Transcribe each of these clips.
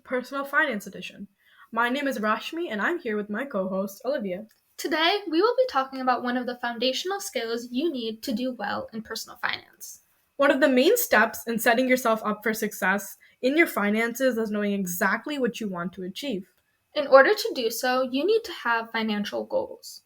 Personal Finance Edition. My name is Rashmi and I'm here with my co-host Olivia. Today, we will be talking about one of the foundational skills you need to do well in personal finance. One of the main steps in setting yourself up for success in your finances is knowing exactly what you want to achieve. In order to do so, you need to have financial goals.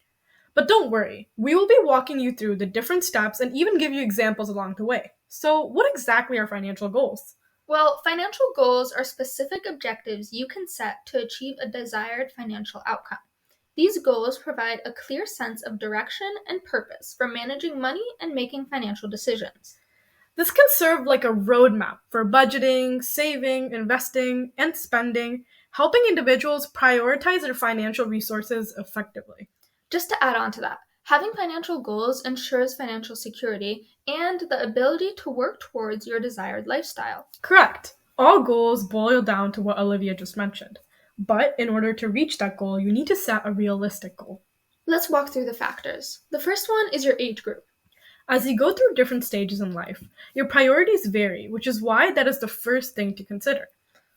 But don't worry, we will be walking you through the different steps and even give you examples along the way. So, what exactly are financial goals? Well, financial goals are specific objectives you can set to achieve a desired financial outcome. These goals provide a clear sense of direction and purpose for managing money and making financial decisions. This can serve like a roadmap for budgeting, saving, investing, and spending, helping individuals prioritize their financial resources effectively. Just to add on to that, having financial goals ensures financial security and the ability to work towards your desired lifestyle. Correct. All goals boil down to what Olivia just mentioned. But in order to reach that goal, you need to set a realistic goal. Let's walk through the factors. The first one is your age group. As you go through different stages in life, your priorities vary, which is why that is the first thing to consider.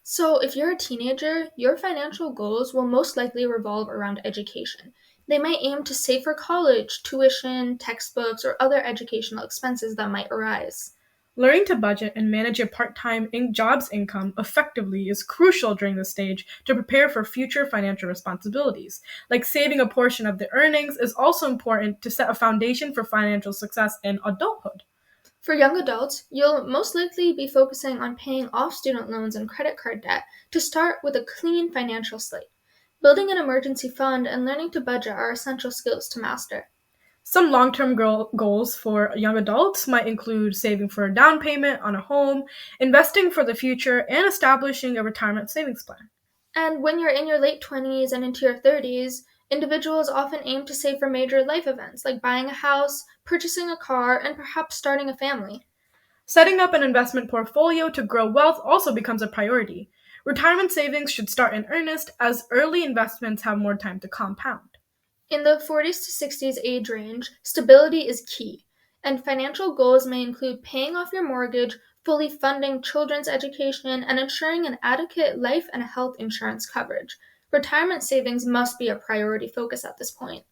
So if you're a teenager, your financial goals will most likely revolve around education. They might aim to save for college, tuition, textbooks, or other educational expenses that might arise. Learning to budget and manage your part-time job's income effectively is crucial during this stage to prepare for future financial responsibilities. Like saving a portion of the earnings is also important to set a foundation for financial success in adulthood. For young adults, you'll most likely be focusing on paying off student loans and credit card debt to start with a clean financial slate. Building an emergency fund and learning to budget are essential skills to master. Some long-term goals for young adults might include saving for a down payment on a home, investing for the future, and establishing a retirement savings plan. And when you're in your late 20s and into your 30s, individuals often aim to save for major life events like buying a house, purchasing a car, and perhaps starting a family. Setting up an investment portfolio to grow wealth also becomes a priority. Retirement savings should start in earnest as early investments have more time to compound. In the 40s to 60s age range, stability is key, and financial goals may include paying off your mortgage, fully funding children's education, and ensuring an adequate life and health insurance coverage. Retirement savings must be a priority focus at this point.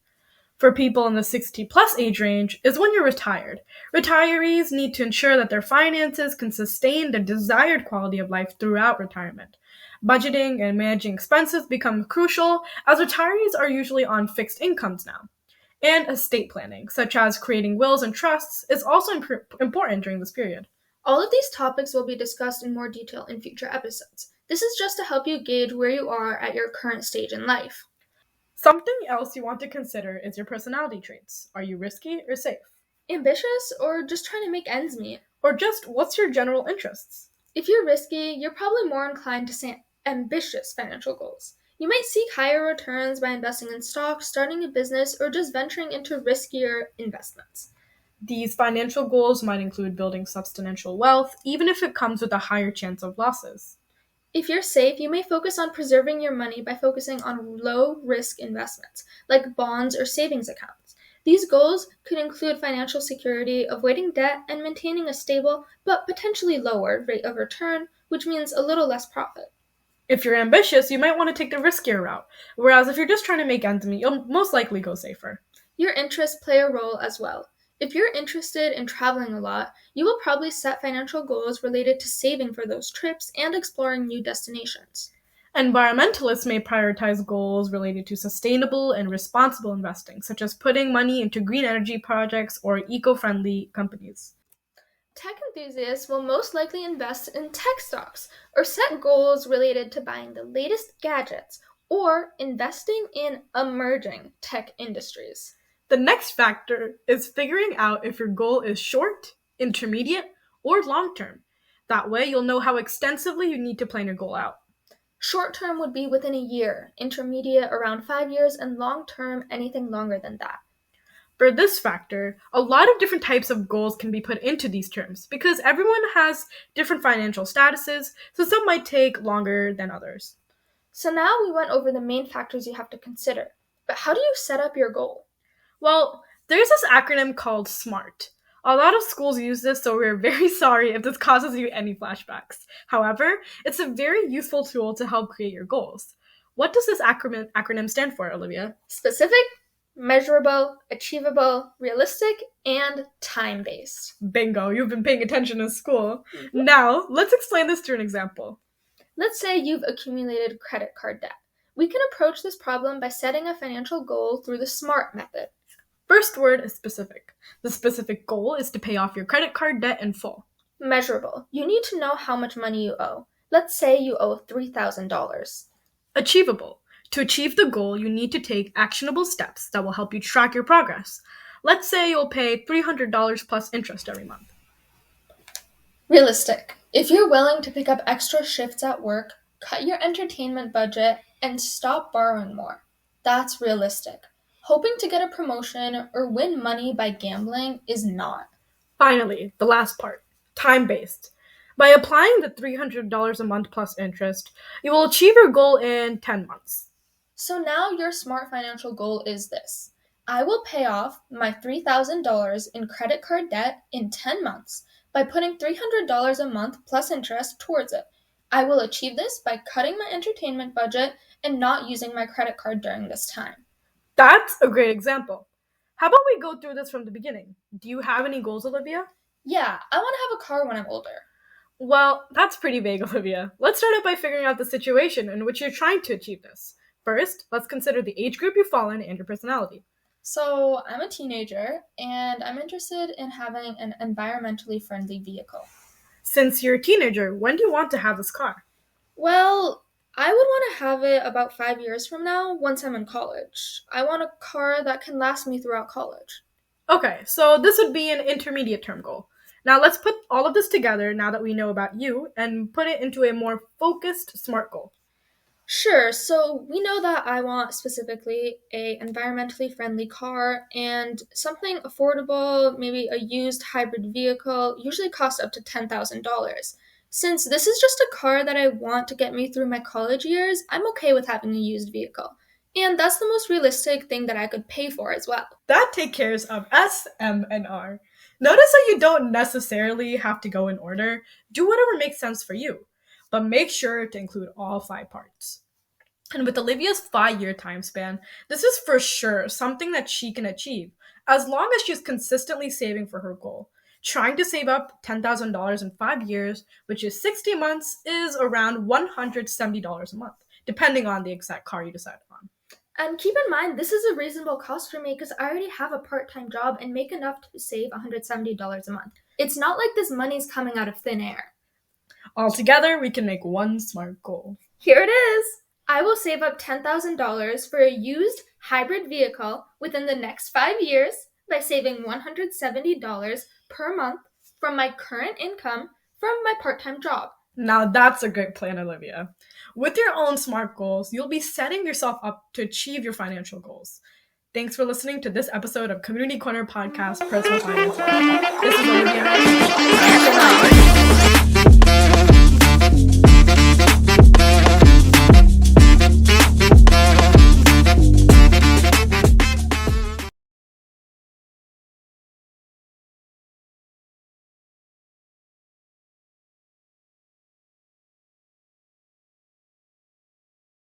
For people in the 60-plus age range is when you're retired. Retirees need to ensure that their finances can sustain the desired quality of life throughout retirement. Budgeting and managing expenses become crucial as retirees are usually on fixed incomes now. And estate planning, such as creating wills and trusts, is also important during this period. All of these topics will be discussed in more detail in future episodes. This is just to help you gauge where you are at your current stage in life. Something else you want to consider is your personality traits. Are you risky or safe? Ambitious or just trying to make ends meet? Or just what's your general interests? If you're risky, you're probably more inclined to set ambitious financial goals. You might seek higher returns by investing in stocks, starting a business, or just venturing into riskier investments. These financial goals might include building substantial wealth, even if it comes with a higher chance of losses. If you're safe, you may focus on preserving your money by focusing on low-risk investments, like bonds or savings accounts. These goals could include financial security, avoiding debt, and maintaining a stable but potentially lower rate of return, which means a little less profit. If you're ambitious, you might want to take the riskier route, whereas if you're just trying to make ends meet, you'll most likely go safer. Your interests play a role as well. If you're interested in traveling a lot, you will probably set financial goals related to saving for those trips and exploring new destinations. Environmentalists may prioritize goals related to sustainable and responsible investing, such as putting money into green energy projects or eco-friendly companies. Tech enthusiasts will most likely invest in tech stocks or set goals related to buying the latest gadgets or investing in emerging tech industries. The next factor is figuring out if your goal is short, intermediate, or long-term. That way, you'll know how extensively you need to plan your goal out. Short term would be within a year, intermediate around 5 years, and long term anything longer than that. For this factor, a lot of different types of goals can be put into these terms because everyone has different financial statuses, so some might take longer than others. So now we went over the main factors you have to consider. But how do you set up your goal? Well, there's this acronym called SMART. A lot of schools use this, so we're very sorry if this causes you any flashbacks. However, it's a very useful tool to help create your goals. What does this acronym stand for, Olivia? Specific, measurable, achievable, realistic, and time-based. Bingo, you've been paying attention in school. Now, let's explain this through an example. Let's say you've accumulated credit card debt. We can approach this problem by setting a financial goal through the SMART method. First word is specific. The specific goal is to pay off your credit card debt in full. Measurable. You need to know how much money you owe. Let's say you owe $3,000. Achievable. To achieve the goal, you need to take actionable steps that will help you track your progress. Let's say you'll pay $300 plus interest every month. Realistic. If you're willing to pick up extra shifts at work, cut your entertainment budget, and stop borrowing more, that's realistic. Hoping to get a promotion or win money by gambling is not. Finally, the last part, time-based. By applying the $300 a month plus interest, you will achieve your goal in 10 months. So now your SMART financial goal is this. I will pay off my $3,000 in credit card debt in 10 months by putting $300 a month plus interest towards it. I will achieve this by cutting my entertainment budget and not using my credit card during this time. That's a great example. How about we go through this from the beginning? Do you have any goals, Olivia? Yeah, I want to have a car when I'm older. Well, that's pretty vague, Olivia. Let's start out by figuring out the situation in which you're trying to achieve this. First, let's consider the age group you fall in and your personality. So I'm a teenager and I'm interested in having an environmentally friendly vehicle. Since you're a teenager, when do you want to have this car? Well, I would want to have it about 5 years from now once I'm in college. I want a car that can last me throughout college. Okay, so this would be an intermediate term goal. Now let's put all of this together now that we know about you and put it into a more focused SMART goal. Sure, so we know that I want specifically a environmentally friendly car and something affordable, maybe a used hybrid vehicle, usually costs up to $10,000. Since this is just a car that I want to get me through my college years, I'm okay with having a used vehicle. And that's the most realistic thing that I could pay for as well. That takes care of S, M, and R. Notice that you don't necessarily have to go in order. Do whatever makes sense for you, but make sure to include all 5 parts. And with Olivia's 5-year time span, this is for sure something that she can achieve, as long as she's consistently saving for her goal. Trying to save up $10,000 in 5 years, which is 60 months, is around $170 a month, depending on the exact car you decide on. And keep in mind, this is a reasonable cost for me because I already have a part-time job and make enough to save $170 a month. It's not like this money's coming out of thin air. Altogether, we can make one SMART goal. Here it is! I will save up $10,000 for a used hybrid vehicle within the next 5 years by saving $170 per month from my current income from my part-time job. Now that's a great plan, Olivia. With your own SMART goals, you'll be setting yourself up to achieve your financial goals. Thanks for listening to this episode of Community Corner Podcast Personal Finance. This is Olivia and Rashmi.